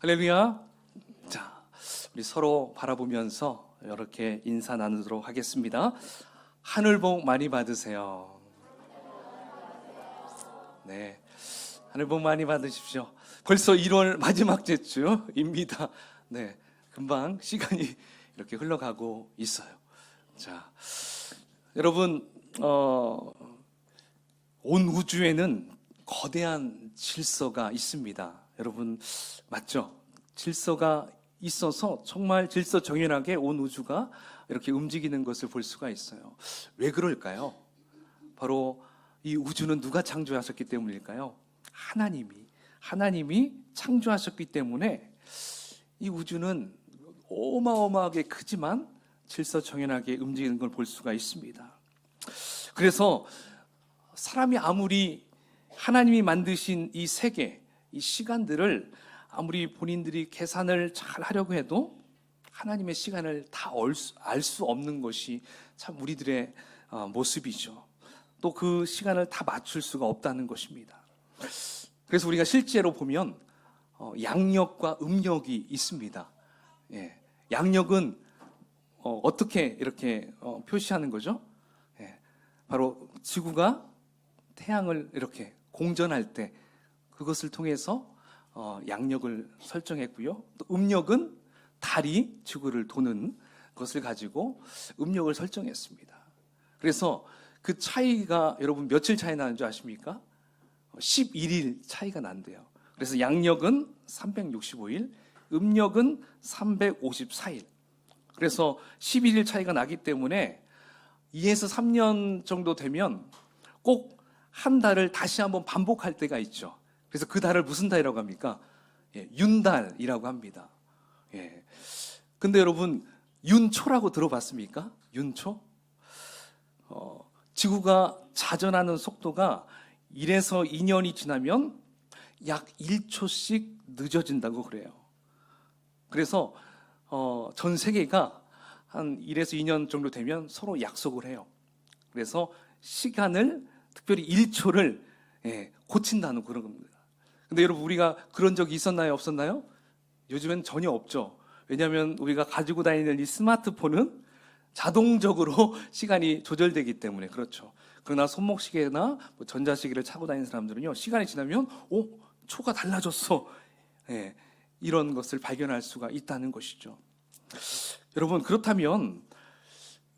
할렐루야. 자, 우리 서로 바라보면서 이렇게 인사 나누도록 하겠습니다. 하늘 복 많이 받으세요. 네, 하늘 복 많이 받으십시오. 벌써 1월 마지막 주입니다. 네, 금방 시간이 이렇게 흘러가고 있어요. 자, 여러분, 온 우주에는 거대한 질서가 있습니다. 여러분 맞죠? 질서가 있어서 정말 질서정연하게 온 우주가 이렇게 움직이는 것을 볼 수가 있어요. 왜 그럴까요? 바로 이 우주는 누가 창조하셨기 때문일까요? 하나님이 창조하셨기 때문에 이 우주는 어마어마하게 크지만 질서정연하게 움직이는 걸 볼 수가 있습니다. 그래서 사람이 아무리 하나님이 만드신 이 세계, 이 시간들을 아무리 본인들이 계산을 잘 하려고 해도 하나님의 시간을 다 알 수 없는 것이 참 우리들의 모습이죠. 또 그 시간을 다 맞출 수가 없다는 것입니다. 그래서 우리가 실제로 보면 양력과 음력이 있습니다. 예, 양력은 어떻게 이렇게 표시하는 거죠? 예, 바로 지구가 태양을 이렇게 공전할 때 그것을 통해서 양력을 설정했고요. 또 음력은 달이 지구를 도는 것을 가지고 음력을 설정했습니다. 그래서 그 차이가 여러분 며칠 차이 나는 줄 아십니까? 11일 차이가 난대요. 그래서 양력은 365일, 음력은 354일. 그래서 11일 차이가 나기 때문에 2에서 3년 정도 되면 꼭 한 달을 다시 한번 반복할 때가 있죠. 그래서 그 달을 무슨 달이라고 합니까? 예, 윤달이라고 합니다. 예. 근데 여러분, 윤초라고 들어봤습니까? 윤초? 지구가 자전하는 속도가 1에서 2년이 지나면 약 1초씩 늦어진다고 그래요. 그래서 전 세계가 한 1에서 2년 정도 되면 서로 약속을 해요. 그래서 시간을, 특별히 1초를 고친다는 그런 겁니다. 근데 여러분, 우리가 그런 적이 있었나요? 없었나요? 요즘엔 전혀 없죠. 왜냐하면 우리가 가지고 다니는 이 스마트폰은 자동적으로 시간이 조절되기 때문에 그렇죠. 그러나 손목시계나 전자시계를 차고 다니는 사람들은요, 시간이 지나면 초가 달라졌어. 예, 이런 것을 발견할 수가 있다는 것이죠. 여러분, 그렇다면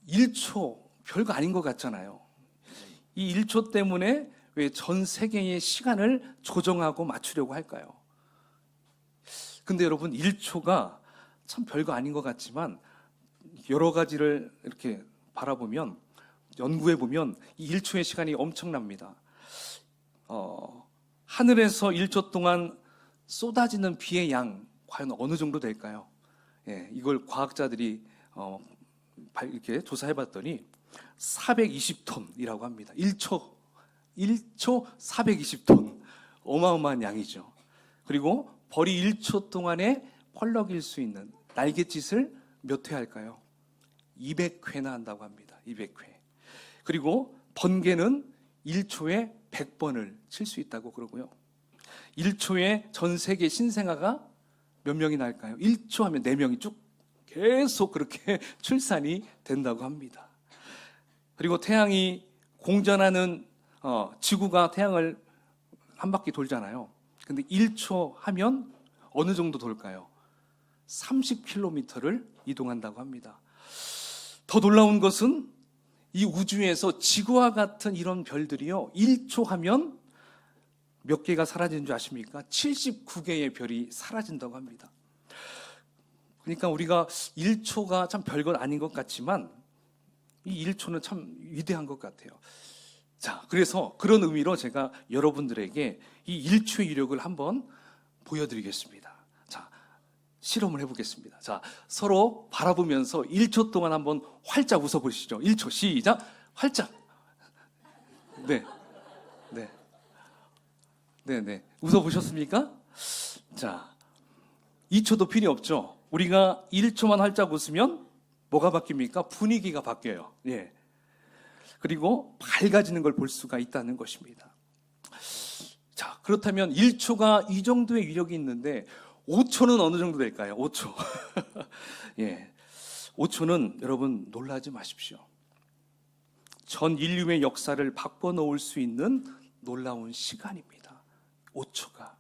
1초 별거 아닌 것 같잖아요. 이 1초 때문에 왜 전 세계의 시간을 조정하고 맞추려고 할까요? 근데 여러분, 1초가 참 별거 아닌 것 같지만 여러 가지를 이렇게 바라보면, 연구해보면 이 1초의 시간이 엄청납니다. 하늘에서 1초 동안 쏟아지는 비의 양 과연 어느 정도 될까요? 예, 이걸 과학자들이 이렇게 조사해봤더니 420톤이라고 합니다. 1초 420톤. 어마어마한 양이죠. 그리고 벌이 1초 동안에 펄럭일 수 있는 날갯짓을 몇 회 할까요? 200회나 한다고 합니다. 200회. 그리고 번개는 1초에 100번을 칠 수 있다고 그러고요. 1초에 전 세계 신생아가 몇 명이 날까요? 1초 하면 4명이 쭉 계속 그렇게 출산이 된다고 합니다. 그리고 태양이 공전하는 지구가 태양을 한 바퀴 돌잖아요. 근데 1초 하면 어느 정도 돌까요? 30km를 이동한다고 합니다. 더 놀라운 것은 이 우주에서 지구와 같은 이런 별들이요, 1초 하면 몇 개가 사라지는 줄 아십니까? 79개의 별이 사라진다고 합니다. 그러니까 우리가 1초가 참 별것 아닌 것 같지만 이 1초는 참 위대한 것 같아요. 자, 그래서 그런 의미로 제가 여러분들에게 이 1초의 위력을 한번 보여드리겠습니다. 자, 실험을 해보겠습니다. 자, 서로 바라보면서 1초 동안 한번 활짝 웃어보시죠. 1초 시작. 활짝. 네. 웃어보셨습니까? 자, 2초도 필요 없죠. 우리가 1초만 활짝 웃으면 뭐가 바뀝니까? 분위기가 바뀌어요. 예. 그리고 밝아지는 걸 볼 수가 있다는 것입니다. 자, 그렇다면 1초가 이 정도의 위력이 있는데 5초는 어느 정도 될까요? 5초. 예. 5초는 여러분 놀라지 마십시오. 전 인류의 역사를 바꿔놓을 수 있는 놀라운 시간입니다. 5초가.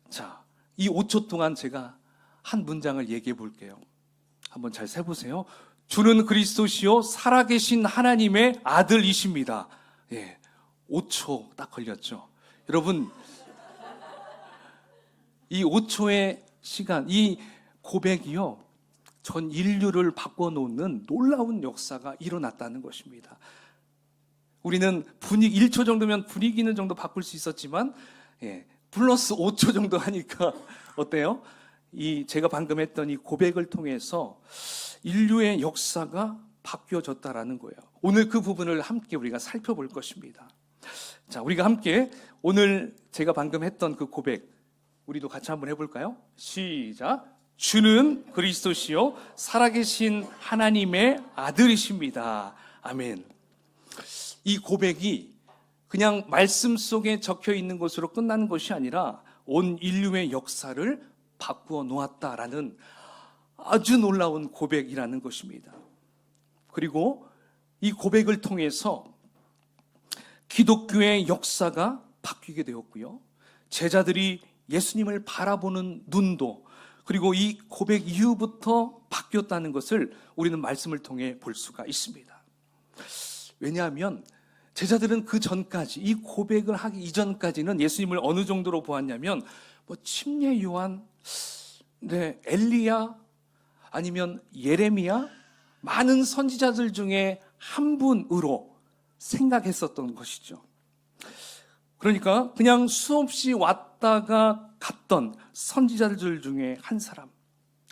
자, 이 5초 동안 제가 한 문장을 얘기해 볼게요. 한번 잘 세보세요. 주는 그리스도시요 살아계신 하나님의 아들이십니다. 예, 5초 딱 걸렸죠. 여러분, 이 5초의 시간, 이 고백이요, 전 인류를 바꿔놓는 놀라운 역사가 일어났다는 것입니다. 우리는 1초 정도면 분위기는 정도 바꿀 수 있었지만, 예, 플러스 5초 정도 하니까 어때요? 제가 방금 했던 이 고백을 통해서 인류의 역사가 바뀌어졌다라는 거예요. 오늘 그 부분을 함께 우리가 살펴볼 것입니다. 자, 우리가 함께 오늘 제가 방금 했던 그 고백, 우리도 같이 한번 해볼까요? 시작. 주는 그리스도시요 살아계신 하나님의 아들이십니다. 아멘. 이 고백이 그냥 말씀 속에 적혀 있는 것으로 끝나는 것이 아니라 온 인류의 역사를 바꾸어 놓았다라는 아주 놀라운 고백이라는 것입니다. 그리고 이 고백을 통해서 기독교의 역사가 바뀌게 되었고요. 제자들이 예수님을 바라보는 눈도, 그리고 이 고백 이후부터 바뀌었다는 것을 우리는 말씀을 통해 볼 수가 있습니다. 왜냐하면 제자들은 그 전까지, 이 고백을 하기 이전까지는 예수님을 어느 정도로 보았냐면 침례 요한, 엘리야, 아니면 예레미야, 많은 선지자들 중에 한 분으로 생각했었던 것이죠. 그러니까 그냥 수없이 왔다가 갔던 선지자들 중에 한 사람,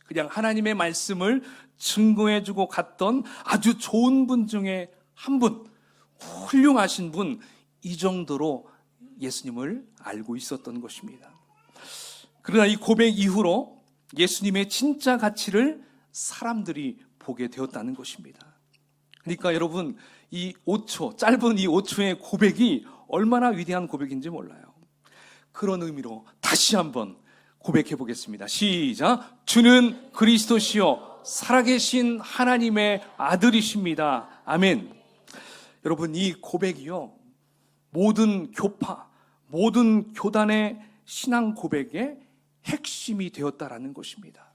그냥 하나님의 말씀을 증거해주고 갔던 아주 좋은 분 중에 한 분, 훌륭하신 분, 이 정도로 예수님을 알고 있었던 것입니다. 그러나 이 고백 이후로 예수님의 진짜 가치를 사람들이 보게 되었다는 것입니다. 그러니까 여러분, 이 5초, 짧은 이 5초의 고백이 얼마나 위대한 고백인지 몰라요. 그런 의미로 다시 한번 고백해 보겠습니다. 시작. 주는 그리스도시요 살아계신 하나님의 아들이십니다. 아멘. 여러분, 이 고백이요, 모든 교파, 모든 교단의 신앙 고백의 핵심이 되었다라는 것입니다.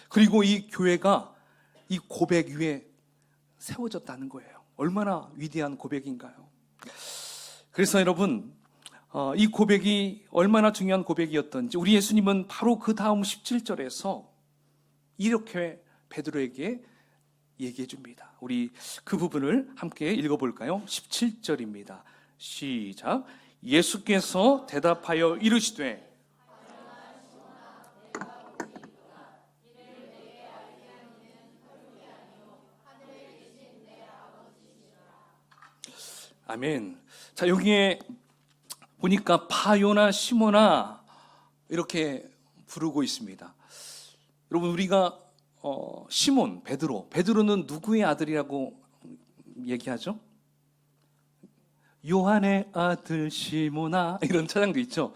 그리고 이 교회가 이 고백 위에 세워졌다는 거예요. 얼마나 위대한 고백인가요? 그래서 여러분, 이 고백이 얼마나 중요한 고백이었던지 우리 예수님은 바로 그 다음 17절에서 이렇게 베드로에게 얘기해 줍니다. 우리 그 부분을 함께 읽어볼까요? 17절입니다. 시작. 예수께서 대답하여 이르시되 아멘. 자, 여기에 보니까 바요나 시모나 이렇게 부르고 있습니다. 여러분, 우리가 시몬, 베드로는 누구의 아들이라고 얘기하죠? 요한의 아들 시모나, 이런 찬양도 있죠.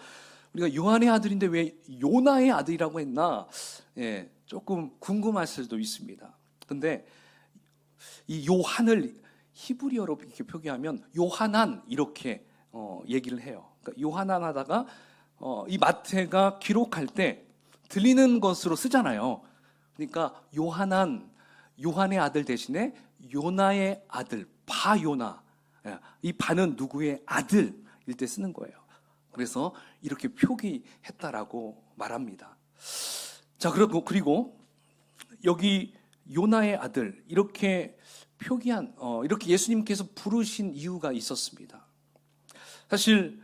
우리가 요한의 아들인데 왜 요나의 아들이라고 했나? 예, 조금 궁금하실 수도 있습니다. 근데 이 요한을 히브리어로 이렇게 표기하면 요하난, 이렇게 얘기를 해요. 그러니까 요하난 하다가 이 마태가 기록할 때 들리는 것으로 쓰잖아요. 그러니까 요하난, 요한의 아들 대신에 요나의 아들, 바요나. 이 바는 누구의 아들일 때 쓰는 거예요. 그래서 이렇게 표기했다라고 말합니다. 자, 그리고 여기 요나의 아들, 이렇게 표기한, 이렇게 예수님께서 부르신 이유가 있었습니다. 사실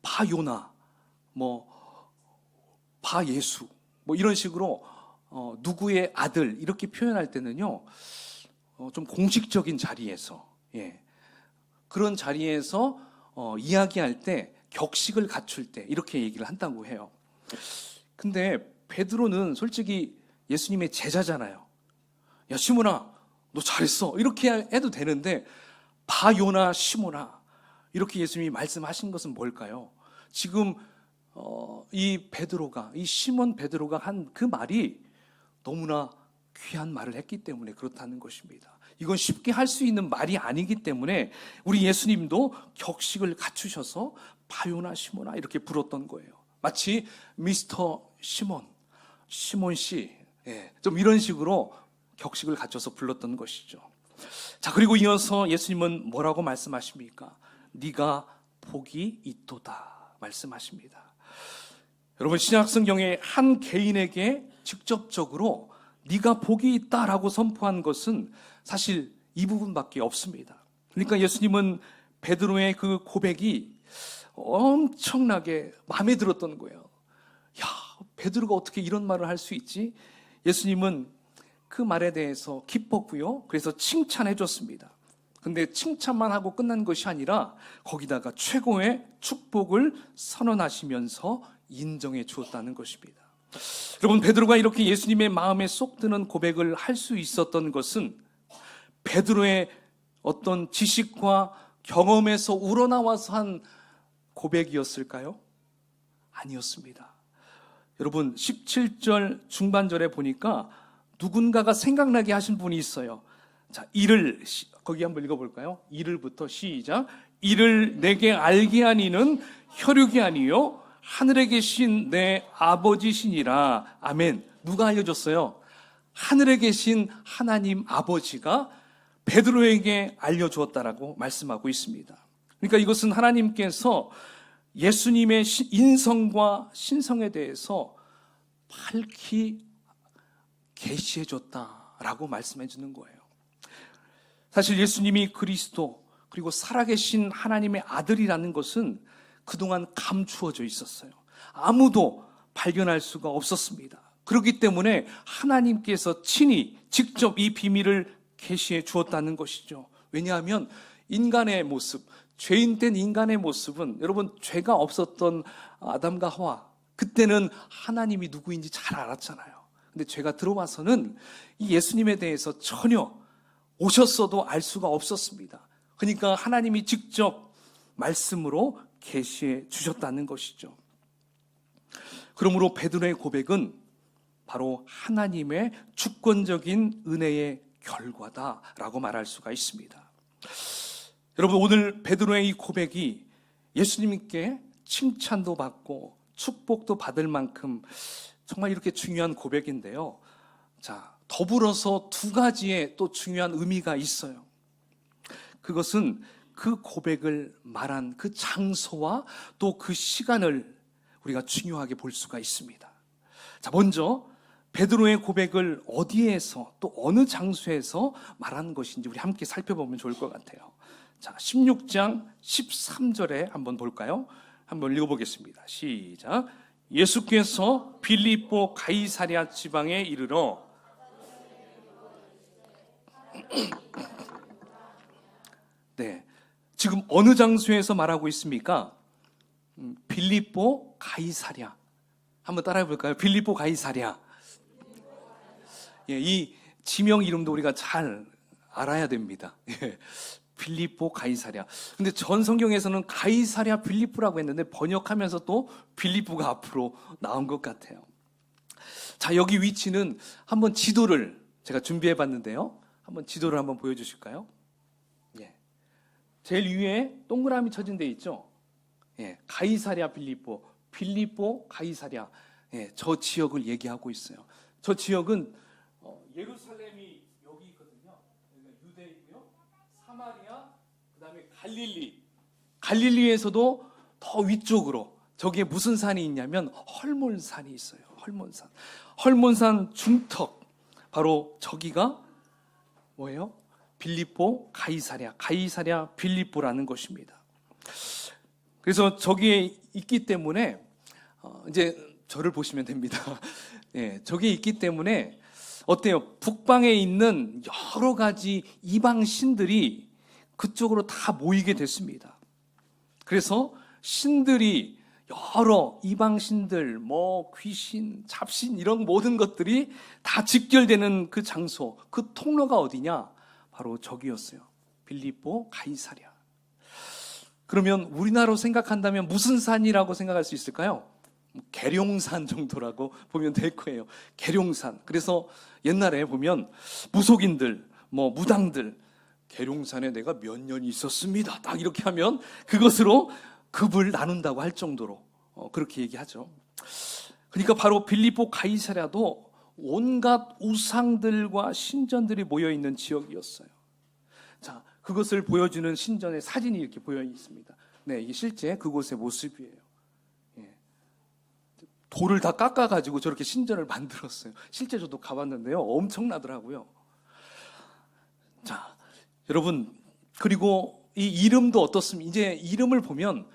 바요나, 바예수, 이런 식으로 누구의 아들 이렇게 표현할 때는요, 좀 공식적인 자리에서, 예, 그런 자리에서 이야기할 때 격식을 갖출 때 이렇게 얘기를 한다고 해요. 근데 베드로는 솔직히 예수님의 제자잖아요. 야, 시몬아, 너 잘했어, 이렇게 해도 되는데 바요나 시몬아, 이렇게 예수님이 말씀하신 것은 뭘까요? 지금 이 시몬 베드로가 한 그 말이 너무나 귀한 말을 했기 때문에 그렇다는 것입니다. 이건 쉽게 할 수 있는 말이 아니기 때문에 우리 예수님도 격식을 갖추셔서 바요나 시모나 이렇게 불렀던 거예요. 마치 미스터 시몬 씨, 좀 이런 식으로 격식을 갖춰서 불렀던 것이죠. 자, 그리고 이어서 예수님은 뭐라고 말씀하십니까? 네가 복이 있도다 말씀하십니다. 여러분, 신약성경에 한 개인에게 직접적으로 네가 복이 있다라고 선포한 것은 사실 이 부분밖에 없습니다. 그러니까 예수님은 베드로의 그 고백이 엄청나게 마음에 들었던 거예요. 야, 베드로가 어떻게 이런 말을 할 수 있지? 예수님은 그 말에 대해서 기뻤고요. 그래서 칭찬해 줬습니다. 근데 칭찬만 하고 끝난 것이 아니라 거기다가 최고의 축복을 선언하시면서 인정해 주었다는 것입니다. 여러분, 베드로가 이렇게 예수님의 마음에 쏙 드는 고백을 할 수 있었던 것은 베드로의 어떤 지식과 경험에서 우러나와서 한 고백이었을까요? 아니었습니다. 여러분, 17절 중반절에 보니까 누군가가 생각나게 하신 분이 있어요. 자, 이를 거기 한번 읽어볼까요? 이를부터 시작. 이를 내게 알게 하니는 혈육이 아니요 하늘에 계신 내 아버지시니라. 아멘. 누가 알려줬어요? 하늘에 계신 하나님 아버지가 베드로에게 알려주었다라고 말씀하고 있습니다. 그러니까 이것은 하나님께서 예수님의 인성과 신성에 대해서 밝히 계시해 줬다라고 말씀해 주는 거예요. 사실 예수님이 그리스도 그리고 살아계신 하나님의 아들이라는 것은 그동안 감추어져 있었어요. 아무도 발견할 수가 없었습니다. 그렇기 때문에 하나님께서 친히 직접 이 비밀을 계시해 주었다는 것이죠. 왜냐하면 인간의 모습, 죄인된 인간의 모습은 여러분, 죄가 없었던 아담과 하와, 그때는 하나님이 누구인지 잘 알았잖아요. 근데 죄가 들어와서는 이 예수님에 대해서 전혀 오셨어도 알 수가 없었습니다. 그러니까 하나님이 직접 말씀으로 계시해 주셨다는 것이죠. 그러므로 베드로의 고백은 바로 하나님의 주권적인 은혜의 결과다라고 말할 수가 있습니다. 여러분, 오늘 베드로의 이 고백이 예수님께 칭찬도 받고 축복도 받을 만큼 정말 이렇게 중요한 고백인데요. 자, 더불어서 두 가지의 또 중요한 의미가 있어요. 그것은 그 고백을 말한 그 장소와 또 그 시간을 우리가 중요하게 볼 수가 있습니다. 자, 먼저 베드로의 고백을 어디에서 또 어느 장소에서 말한 것인지 우리 함께 살펴보면 좋을 것 같아요. 자, 16장 13절에 한번 볼까요? 한번 읽어보겠습니다. 시작. 예수께서 빌립보 가이사랴 지방에 이르러 네, 지금 어느 장소에서 말하고 있습니까? 빌립보 가이사랴. 한번 따라해 볼까요? 빌립보 가이사랴. 예, 이 지명 이름도 우리가 잘 알아야 됩니다. 예, 빌립보 가이사랴. 근데 전 성경에서는 가이사랴 빌립보라고 했는데 번역하면서 또 빌립보가 앞으로 나온 것 같아요. 자, 여기 위치는 한번 지도를 제가 준비해 봤는데요. 한번 지도를 한번 보여주실까요? 예, 제일 위에 동그라미 쳐진 데 있죠? 예, 가이사랴 빌립보 가이사랴. 예, 저 지역을 얘기하고 있어요. 저 지역은 예루살렘이 여기 있거든요. 여기가 유대이고요, 사마리아, 그다음에 갈릴리에서도 더 위쪽으로 저기에 무슨 산이 있냐면 헐몬산이 있어요. 헐몬산 중턱, 바로 저기가 뭐예요? 빌립보 가이사랴 빌립보라는 것입니다. 그래서 저기에 있기 때문에 이제 저를 보시면 됩니다. 예, 저기에 있기 때문에 어때요? 북방에 있는 여러 가지 이방 신들이 그쪽으로 다 모이게 됐습니다. 그래서 신들이 여러 이방 신들, 뭐 귀신, 잡신 이런 모든 것들이 다 직결되는 그 장소, 그 통로가 어디냐? 바로 저기였어요. 빌립보 가이사랴. 그러면 우리나라로 생각한다면 무슨 산이라고 생각할 수 있을까요? 계룡산 정도라고 보면 될 거예요. 계룡산. 그래서 옛날에 보면 무속인들, 무당들, 계룡산에 내가 몇 년 있었습니다, 딱 이렇게 하면 그것으로 급을 나눈다고 할 정도로 그렇게 얘기하죠. 그러니까 바로 빌립보 가이사랴도 온갖 우상들과 신전들이 모여있는 지역이었어요. 자, 그것을 보여주는 신전의 사진이 이렇게 보여 있습니다. 네, 이게 실제 그곳의 모습이에요. 돌을 다 깎아가지고 저렇게 신전을 만들었어요. 실제 저도 가봤는데요, 엄청나더라고요. 자, 여러분, 그리고 이 이름도 어떻습니까? 이제 이름을 보면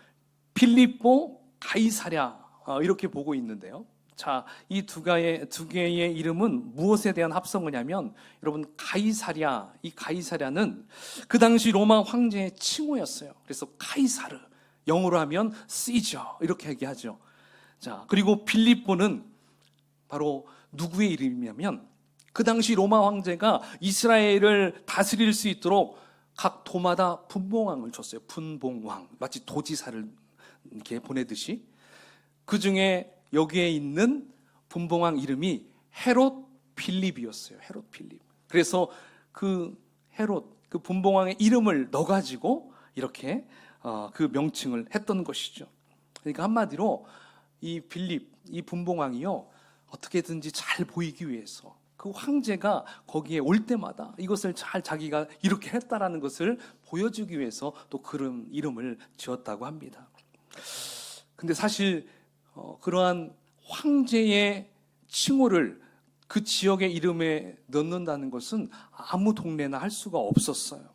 빌립보 가이사랴 이렇게 보고 있는데요. 자, 이 두 개의 이름은 무엇에 대한 합성어냐면, 여러분, 가이사랴, 이 가이사랴는 그 당시 로마 황제의 칭호였어요. 그래서 카이사르, 영어로 하면 시저 이렇게 얘기하죠. 자, 그리고 빌립보는 바로 누구의 이름이냐면, 그 당시 로마 황제가 이스라엘을 다스릴 수 있도록 각 도마다 분봉왕을 줬어요. 분봉왕, 마치 도지사를 이렇게 보내듯이. 그 중에 여기에 있는 분봉왕 이름이 헤롯 필립이었어요. 헤롯 필립. 그래서 그 헤롯, 그 분봉왕의 이름을 넣어가지고 이렇게 그 명칭을 했던 것이죠. 그러니까 한마디로 이 빌립, 이 분봉왕이요, 어떻게든지 잘 보이기 위해서 그 황제가 거기에 올 때마다 이것을 잘 자기가 이렇게 했다라는 것을 보여주기 위해서 또 그런 이름을 지었다고 합니다. 근데 사실 그러한 황제의 칭호를 그 지역의 이름에 넣는다는 것은 아무 동네나 할 수가 없었어요.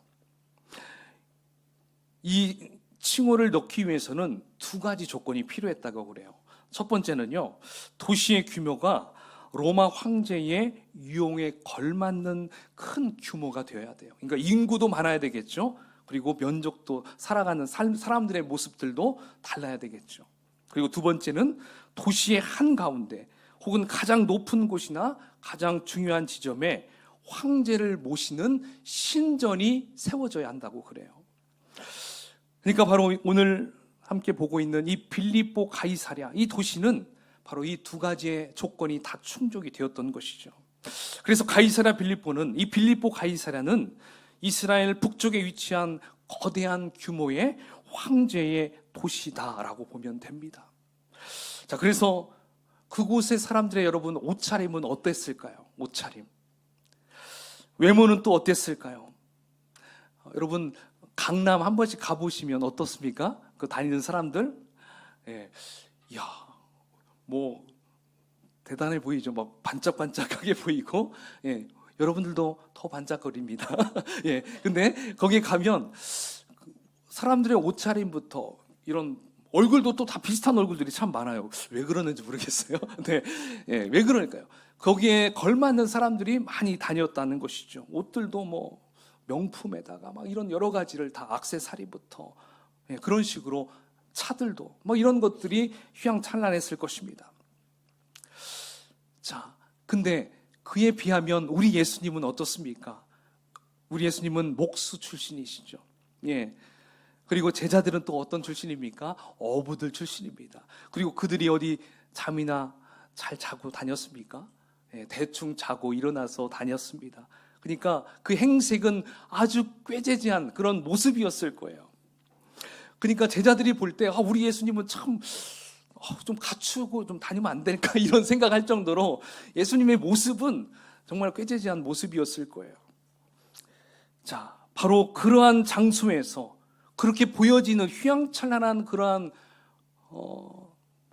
이 칭호를 넣기 위해서는 두 가지 조건이 필요했다고 그래요. 첫 번째는요, 도시의 규모가 로마 황제의 유용에 걸맞는 큰 규모가 되어야 돼요. 그러니까 인구도 많아야 되겠죠. 그리고 면적도, 살아가는 사람들의 모습들도 달라야 되겠죠. 그리고 두 번째는 도시의 한가운데 혹은 가장 높은 곳이나 가장 중요한 지점에 황제를 모시는 신전이 세워져야 한다고 그래요. 그러니까 바로 오늘 함께 보고 있는 이 빌립보 가이사랴, 이 도시는 바로 이 두 가지의 조건이 다 충족이 되었던 것이죠. 그래서 가이사랴 빌립보는, 이 빌립보 가이사랴는 이스라엘 북쪽에 위치한 거대한 규모의 황제의 도시다라고 보면 됩니다. 자, 그래서 그곳의 사람들의, 여러분, 옷차림은 어땠을까요? 옷차림. 외모는 또 어땠을까요? 여러분, 강남 한 번씩 가보시면 어떻습니까? 그 다니는 사람들, 이야, 대단해 보이죠. 막 반짝반짝하게 보이고, 여러분들도 더 반짝거립니다. 근데 거기에 가면 사람들의 옷차림부터 이런 얼굴도 또 다 비슷한 얼굴들이 참 많아요. 왜 그러는지 모르겠어요. 네, 왜 그러니까요? 거기에 걸맞는 사람들이 많이 다녔다는 것이죠. 옷들도 명품에다가 막 이런 여러 가지를 다, 액세서리부터 그런 식으로, 차들도 이런 것들이 휘황찬란했을 것입니다. 자, 근데 그에 비하면 우리 예수님은 어떻습니까? 우리 예수님은 목수 출신이시죠. 그리고 제자들은 또 어떤 출신입니까? 어부들 출신입니다. 그리고 그들이 어디 잠이나 잘 자고 다녔습니까? 대충 자고 일어나서 다녔습니다. 그러니까 그 행색은 아주 꾀재재한 그런 모습이었을 거예요. 그러니까 제자들이 볼 때 우리 예수님은 참 좀 갖추고 좀 다니면 안 될까 이런 생각할 정도로 예수님의 모습은 정말 꾀재재한 모습이었을 거예요. 자, 바로 그러한 장소에서 그렇게 보여지는 휘황찬란한 그러한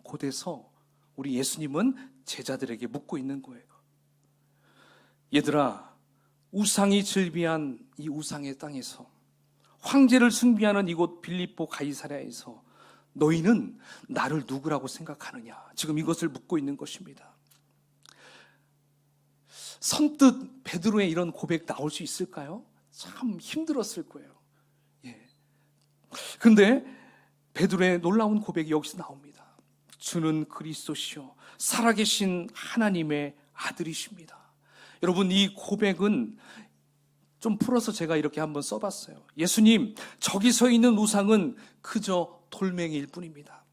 곳에서 우리 예수님은 제자들에게 묻고 있는 거예요. 얘들아, 우상이 즐비한 이 우상의 땅에서, 황제를 숭배하는 이곳 빌립보 가이사랴에서 너희는 나를 누구라고 생각하느냐? 지금 이것을 묻고 있는 것입니다. 선뜻 베드로의 이런 고백 나올 수 있을까요? 참 힘들었을 거예요. 그런데 베드로의 놀라운 고백이 여기서 나옵니다. 주는 그리스도시요 살아계신 하나님의 아들이십니다. 여러분, 이 고백은 좀 풀어서 제가 이렇게 한번 써봤어요. 예수님, 저기 서 있는 우상은 그저 돌멩이일 뿐입니다.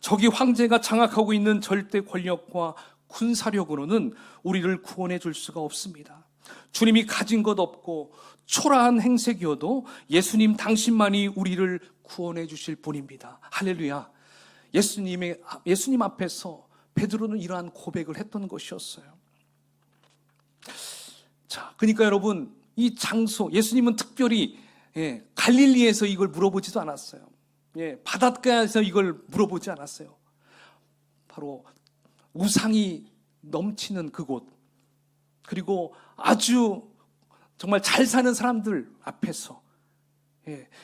적이 황제가 장악하고 있는 절대 권력과 군사력으로는 우리를 구원해 줄 수가 없습니다. 주님이 가진 것 없고 초라한 행색이어도 예수님 당신만이 우리를 구원해 주실 분입니다. 할렐루야. 예수님 앞에서 베드로는 이러한 고백을 했던 것이었어요. 자, 그러니까 여러분, 이 장소, 예수님은 특별히 갈릴리에서 이걸 물어보지도 않았어요. 바닷가에서 이걸 물어보지 않았어요. 바로 우상이 넘치는 그곳, 그리고 아주 정말 잘 사는 사람들 앞에서,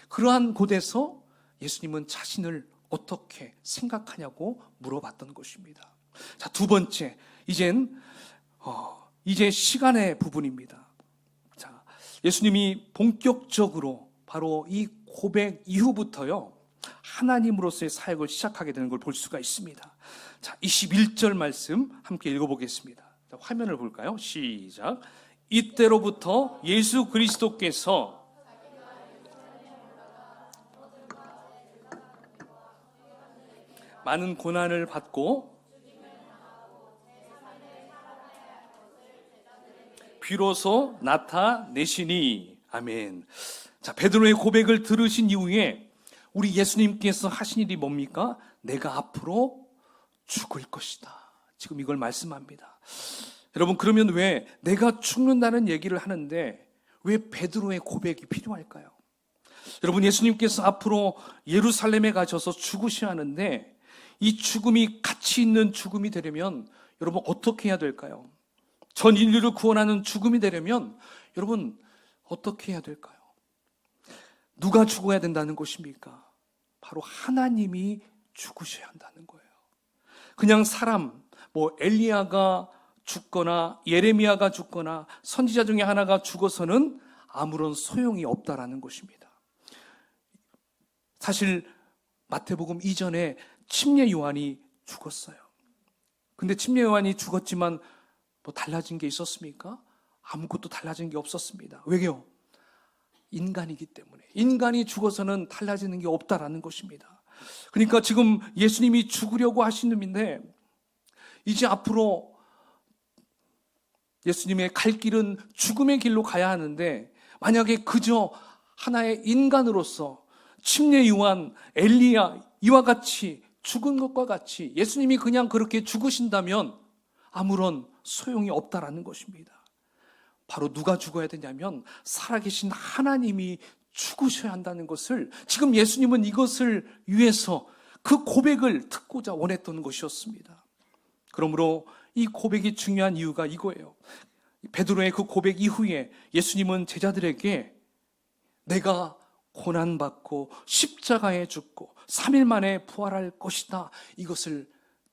그러한 곳에서 예수님은 자신을 어떻게 생각하냐고 물어봤던 것입니다. 자, 두 번째, 이제 시간의 부분입니다. 자, 예수님이 본격적으로 바로 이 고백 이후부터요, 하나님으로서의 사역을 시작하게 되는 걸 볼 수가 있습니다. 자, 21절 말씀 함께 읽어보겠습니다. 자, 화면을 볼까요? 시작. 이때로부터 예수 그리스도께서 많은 고난을 받고 비로소 나타내시니. 아멘. 자, 베드로의 고백을 들으신 이후에 우리 예수님께서 하신 일이 뭡니까? 내가 앞으로 죽을 것이다. 지금 이걸 말씀합니다. 여러분, 그러면 왜 내가 죽는다는 얘기를 하는데 왜 베드로의 고백이 필요할까요? 여러분, 예수님께서 앞으로 예루살렘에 가셔서 죽으셔야 하는데 이 죽음이 가치 있는 죽음이 되려면 여러분 어떻게 해야 될까요? 전 인류를 구원하는 죽음이 되려면 여러분 어떻게 해야 될까요? 누가 죽어야 된다는 것입니까? 바로 하나님이 죽으셔야 한다는 거예요. 그냥 사람, 엘리야가 죽거나 예레미야가 죽거나 선지자 중에 하나가 죽어서는 아무런 소용이 없다라는 것입니다. 사실 마태복음 이전에 침례 요한이 죽었어요. 근데 침례 요한이 죽었지만 달라진 게 있었습니까? 아무것도 달라진 게 없었습니다. 왜요? 인간이기 때문에. 인간이 죽어서는 달라지는 게 없다라는 것입니다. 그러니까 지금 예수님이 죽으려고 하시는데 이제 앞으로 예수님의 갈 길은 죽음의 길로 가야 하는데 만약에 그저 하나의 인간으로서 침례 요한, 엘리야 이와 같이 죽은 것과 같이 예수님이 그냥 그렇게 죽으신다면 아무런 소용이 없다라는 것입니다. 바로 누가 죽어야 되냐면 살아계신 하나님이 죽으셔야 한다는 것을 지금 예수님은 이것을 위해서 그 고백을 듣고자 원했던 것이었습니다. 그러므로 이 고백이 중요한 이유가 이거예요. 베드로의 그 고백 이후에 예수님은 제자들에게 내가 고난받고 십자가에 죽고 3일 만에 부활할 것이다, 이것을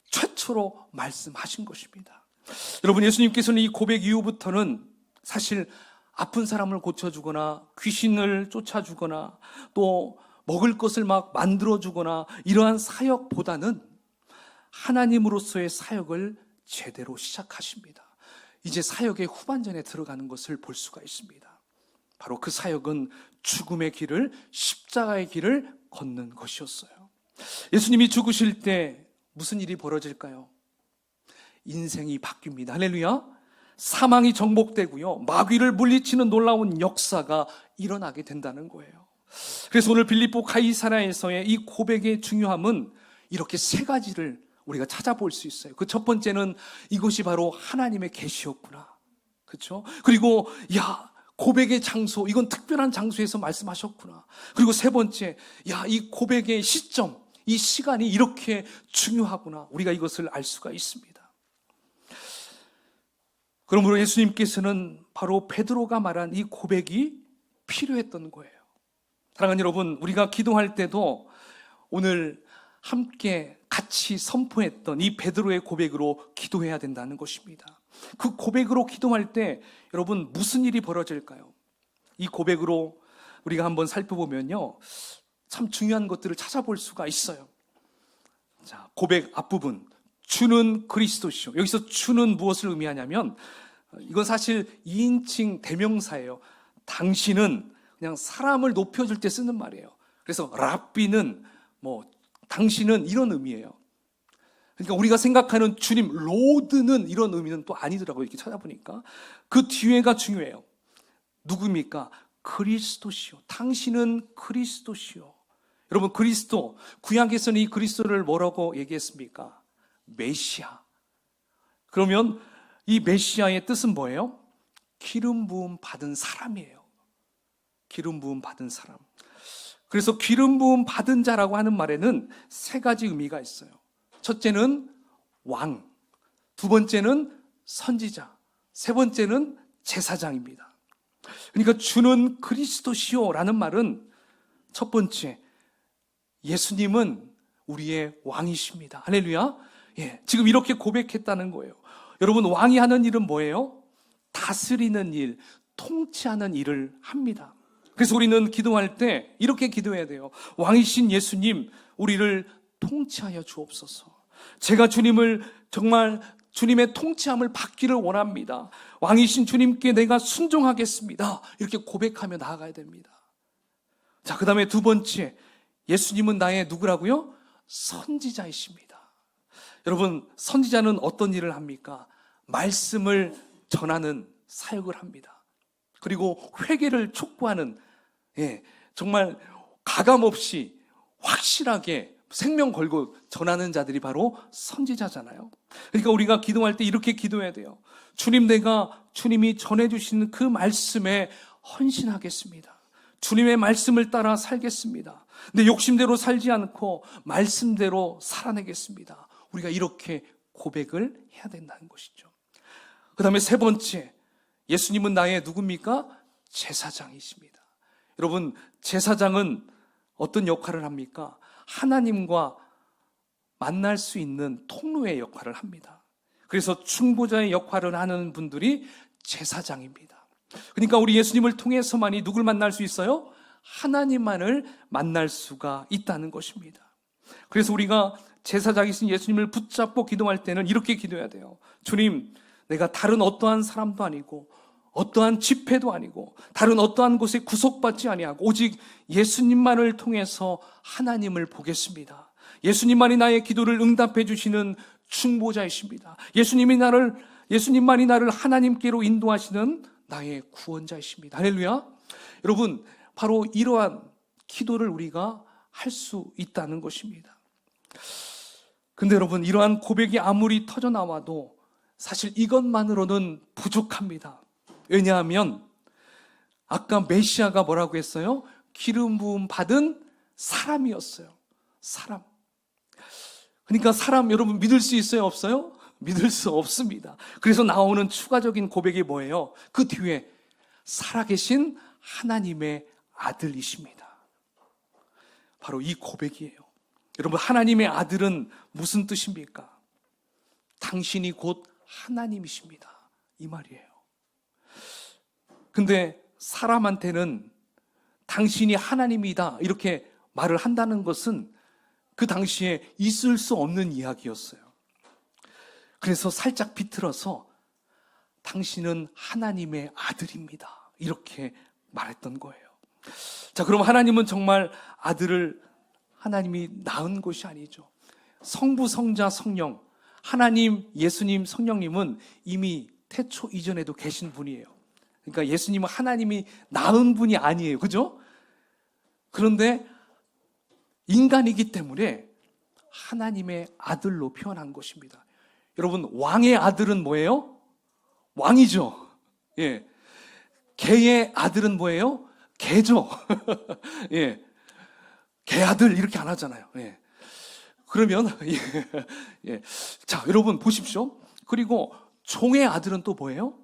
최초로 말씀하신 것입니다. 여러분, 예수님께서는 이 고백 이후부터는 사실 아픈 사람을 고쳐주거나 귀신을 쫓아주거나 또 먹을 것을 막 만들어주거나 이러한 사역보다는 하나님으로서의 사역을 제대로 시작하십니다. 이제 사역의 후반전에 들어가는 것을 볼 수가 있습니다. 바로 그 사역은 죽음의 길을, 십자가의 길을 걷는 것이었어요. 예수님이 죽으실 때 무슨 일이 벌어질까요? 인생이 바뀝니다. 할렐루야. 사망이 정복되고요, 마귀를 물리치는 놀라운 역사가 일어나게 된다는 거예요. 그래서 오늘 빌립보 가이사랴에서의 이 고백의 중요함은 이렇게 세 가지를 우리가 찾아볼 수 있어요. 그 첫 번째는 이것이 바로 하나님의 계시였구나. 그렇죠? 그리고 고백의 장소, 이건 특별한 장소에서 말씀하셨구나. 그리고 세 번째, 이 고백의 시점, 이 시간이 이렇게 중요하구나. 우리가 이것을 알 수가 있습니다. 그러므로 예수님께서는 바로 베드로가 말한 이 고백이 필요했던 거예요. 사랑하는 여러분, 우리가 기도할 때도 오늘 함께 같이 선포했던 이 베드로의 고백으로 기도해야 된다는 것입니다. 그 고백으로 기도할 때 여러분 무슨 일이 벌어질까요? 이 고백으로 우리가 한번 살펴보면요, 참 중요한 것들을 찾아볼 수가 있어요. 자, 고백 앞부분, 주는 그리스도시요. 여기서 주는 무엇을 의미하냐면 이건 사실 2인칭 대명사예요. 당신은 그냥 사람을 높여줄 때 쓰는 말이에요. 그래서 랍비는 당신은 이런 의미예요. 그러니까 우리가 생각하는 주님, 로드는 이런 의미는 또 아니더라고요. 이렇게 찾아보니까. 그 뒤에가 중요해요. 누구입니까? 그리스도시요. 당신은 그리스도시요. 여러분, 그리스도, 구약에서는 이 그리스도를 뭐라고 얘기했습니까? 메시아. 그러면 이 메시아의 뜻은 뭐예요? 기름 부음 받은 사람이에요. 기름 부음 받은 사람. 그래서 기름 부음 받은 자라고 하는 말에는 세 가지 의미가 있어요. 첫째는 왕, 두 번째는 선지자, 세 번째는 제사장입니다. 그러니까 주는 그리스도시요라는 말은 첫 번째, 예수님은 우리의 왕이십니다. 할렐루야. 예, 지금 이렇게 고백했다는 거예요. 여러분, 왕이 하는 일은 뭐예요? 다스리는 일, 통치하는 일을 합니다. 그래서 우리는 기도할 때 이렇게 기도해야 돼요. 왕이신 예수님, 우리를 통치하여 주옵소서. 제가 주님을 정말 주님의 통치함을 받기를 원합니다. 왕이신 주님께 내가 순종하겠습니다. 이렇게 고백하며 나아가야 됩니다. 자, 그 다음에 두 번째, 예수님은 나의 누구라고요? 선지자이십니다. 여러분, 선지자는 어떤 일을 합니까? 말씀을 전하는 사역을 합니다. 그리고 회개를 촉구하는, 정말 가감없이 확실하게 생명 걸고 전하는 자들이 바로 선지자잖아요. 그러니까 우리가 기도할 때 이렇게 기도해야 돼요. 주님, 내가 주님이 전해주시는 그 말씀에 헌신하겠습니다. 주님의 말씀을 따라 살겠습니다. 내 욕심대로 살지 않고 말씀대로 살아내겠습니다. 우리가 이렇게 고백을 해야 된다는 것이죠. 그 다음에 세 번째, 예수님은 나의 누굽니까? 제사장이십니다. 여러분, 제사장은 어떤 역할을 합니까? 하나님과 만날 수 있는 통로의 역할을 합니다. 그래서 중보자의 역할을 하는 분들이 제사장입니다. 그러니까 우리 예수님을 통해서만이 누굴 만날 수 있어요? 하나님만을 만날 수가 있다는 것입니다. 그래서 우리가 제사장이신 예수님을 붙잡고 기도할 때는 이렇게 기도해야 돼요. 주님, 내가 다른 어떠한 사람도 아니고 어떠한 집회도 아니고 다른 어떠한 곳에 구속받지 아니하고 오직 예수님만을 통해서 하나님을 보겠습니다. 예수님만이 나의 기도를 응답해 주시는 중보자이십니다. 예수님만이 나를 하나님께로 인도하시는 나의 구원자이십니다. 할렐루야. 여러분, 바로 이러한 기도를 우리가 할 수 있다는 것입니다. 근데 여러분, 이러한 고백이 아무리 터져나와도 사실 이것만으로는 부족합니다. 왜냐하면 아까 메시아가 뭐라고 했어요? 기름 부음 받은 사람이었어요. 사람. 그러니까 사람, 여러분 믿을 수 있어요? 없어요? 믿을 수 없습니다. 그래서 나오는 추가적인 고백이 뭐예요? 그 뒤에 살아계신 하나님의 아들이십니다. 바로 이 고백이에요. 여러분, 하나님의 아들은 무슨 뜻입니까? 당신이 곧 하나님이십니다. 이 말이에요. 근데 사람한테는 당신이 하나님이다 이렇게 말을 한다는 것은 그 당시에 있을 수 없는 이야기였어요. 그래서 살짝 비틀어서 당신은 하나님의 아들입니다 이렇게 말했던 거예요. 자, 그럼 하나님은 정말 아들을 하나님이 낳은 것이 아니죠. 성부, 성자, 성령, 하나님, 예수님, 성령님은 이미 태초 이전에도 계신 분이에요. 그러니까 예수님은 하나님이 낳은 분이 아니에요. 그죠? 그런데 인간이기 때문에 하나님의 아들로 표현한 것입니다. 여러분, 왕의 아들은 뭐예요? 왕이죠. 예. 개의 아들은 뭐예요? 개죠. 예. 개 아들 이렇게 안 하잖아요. 예. 그러면 예. 자, 여러분 보십시오. 그리고 종의 아들은 또 뭐예요?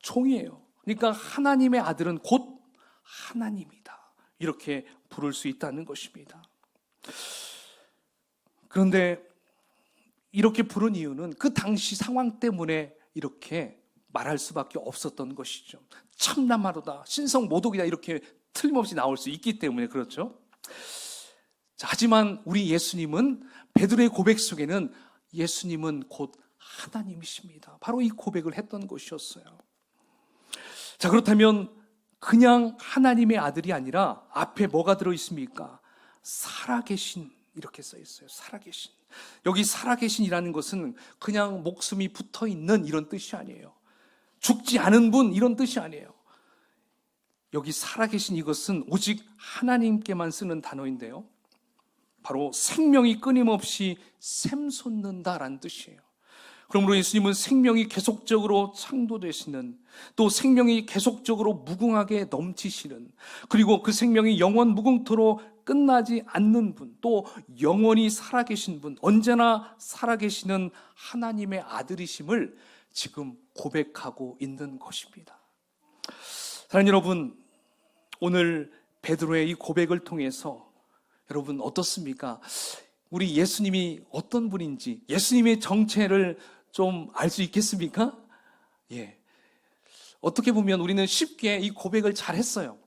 종이에요. 그러니까 하나님의 아들은 곧 하나님이다. 이렇게 부를 수 있다는 것입니다. 그런데 이렇게 부른 이유는 그 당시 상황 때문에 이렇게 말할 수밖에 없었던 것이죠. 참남하로다, 신성모독이다 이렇게 틀림없이 나올 수 있기 때문에 그렇죠. 자, 하지만 우리 예수님은 베드로의 고백 속에는 예수님은 곧 하나님이십니다. 바로 이 고백을 했던 것이었어요. 자, 그렇다면 그냥 하나님의 아들이 아니라 앞에 뭐가 들어있습니까? 살아계신 이렇게 써 있어요. 살아계신. 여기 살아계신이라는 것은 그냥 목숨이 붙어 있는 이런 뜻이 아니에요. 죽지 않은 분 이런 뜻이 아니에요. 여기 살아계신 이것은 오직 하나님께만 쓰는 단어인데요, 바로 생명이 끊임없이 샘솟는다라는 뜻이에요. 그러므로 예수님은 생명이 계속적으로 창조되시는, 또 생명이 계속적으로 무궁하게 넘치시는, 그리고 그 생명이 영원 무궁토로 끝나지 않는 분, 또 영원히 살아계신 분, 언제나 살아계시는 하나님의 아들이심을 지금 고백하고 있는 것입니다. 사랑하는 여러분, 오늘 베드로의 이 고백을 통해서 여러분 어떻습니까? 우리 예수님이 어떤 분인지, 예수님의 정체를 좀 알 수 있겠습니까? 예. 어떻게 보면 우리는 쉽게 이 고백을 잘 했어요.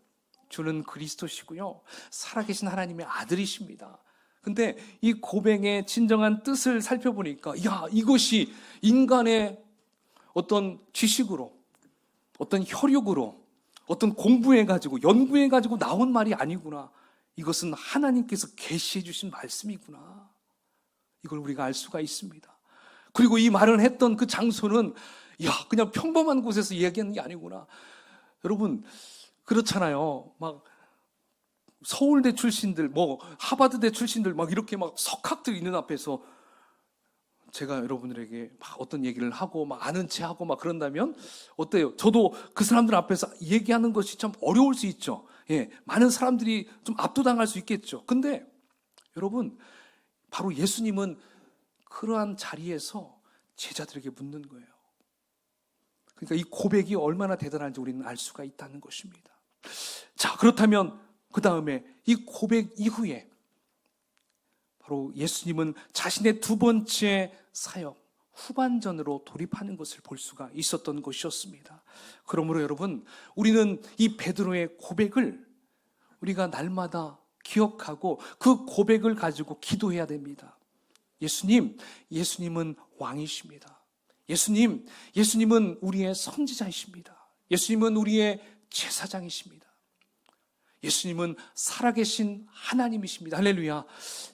주는 그리스도시고요, 살아계신 하나님의 아들이십니다. 근데 이 고백의 진정한 뜻을 살펴보니까, 이것이 인간의 어떤 지식으로, 어떤 혈육으로, 어떤 공부해가지고, 연구해가지고 나온 말이 아니구나. 이것은 하나님께서 계시해 주신 말씀이구나. 이걸 우리가 알 수가 있습니다. 그리고 이 말을 했던 그 장소는 그냥 평범한 곳에서 얘기하는 게 아니구나. 여러분 그렇잖아요. 막 서울대 출신들, 하버드대 출신들, 이렇게 석학들 있는 앞에서 제가 여러분들에게 어떤 얘기를 하고 아는 체 하고 그런다면 어때요? 저도 그 사람들 앞에서 얘기하는 것이 참 어려울 수 있죠. 예, 많은 사람들이 좀 압도당할 수 있겠죠. 근데 여러분, 바로 예수님은 그러한 자리에서 제자들에게 묻는 거예요. 그러니까 이 고백이 얼마나 대단한지 우리는 알 수가 있다는 것입니다. 자, 그렇다면 그 다음에 이 고백 이후에 바로 예수님은 자신의 두 번째 사역, 후반전으로 돌입하는 것을 볼 수가 있었던 것이었습니다. 그러므로 여러분, 우리는 이 베드로의 고백을 우리가 날마다 기억하고 그 고백을 가지고 기도해야 됩니다. 예수님은 왕이십니다. 예수님은 우리의 선지자이십니다. 예수님은 우리의 제사장이십니다. 예수님은 살아계신 하나님이십니다. 할렐루야.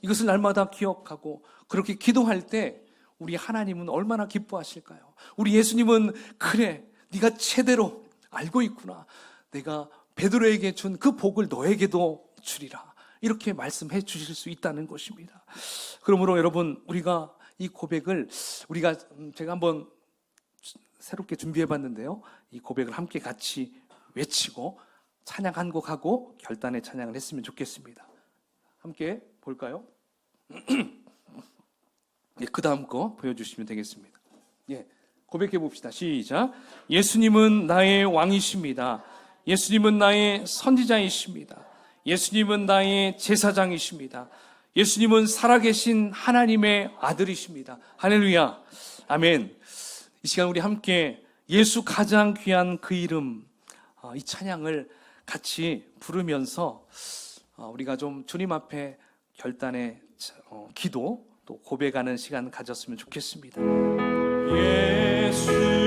이것을 날마다 기억하고 그렇게 기도할 때 우리 하나님은 얼마나 기뻐하실까요? 우리 예수님은 그래, 네가 제대로 알고 있구나. 내가 베드로에게 준 그 복을 너에게도 주리라. 이렇게 말씀해 주실 수 있다는 것입니다. 그러므로 여러분, 우리가 이 고백을 제가 한번 새롭게 준비해 봤는데요, 이 고백을 함께 같이 외치고 찬양 한 곡하고 결단의 찬양을 했으면 좋겠습니다. 함께 볼까요? 네, 그 다음 거 보여주시면 되겠습니다. 예, 고백해 봅시다. 시작. 예수님은 나의 왕이십니다. 예수님은 나의 선지자이십니다. 예수님은 나의 제사장이십니다. 예수님은 살아계신 하나님의 아들이십니다. 할렐루야. 아멘. 이 시간 우리 함께 예수 가장 귀한 그 이름, 이 찬양을 같이 부르면서 우리가 좀 주님 앞에 결단의 기도, 또 고백하는 시간 가졌으면 좋겠습니다. 예수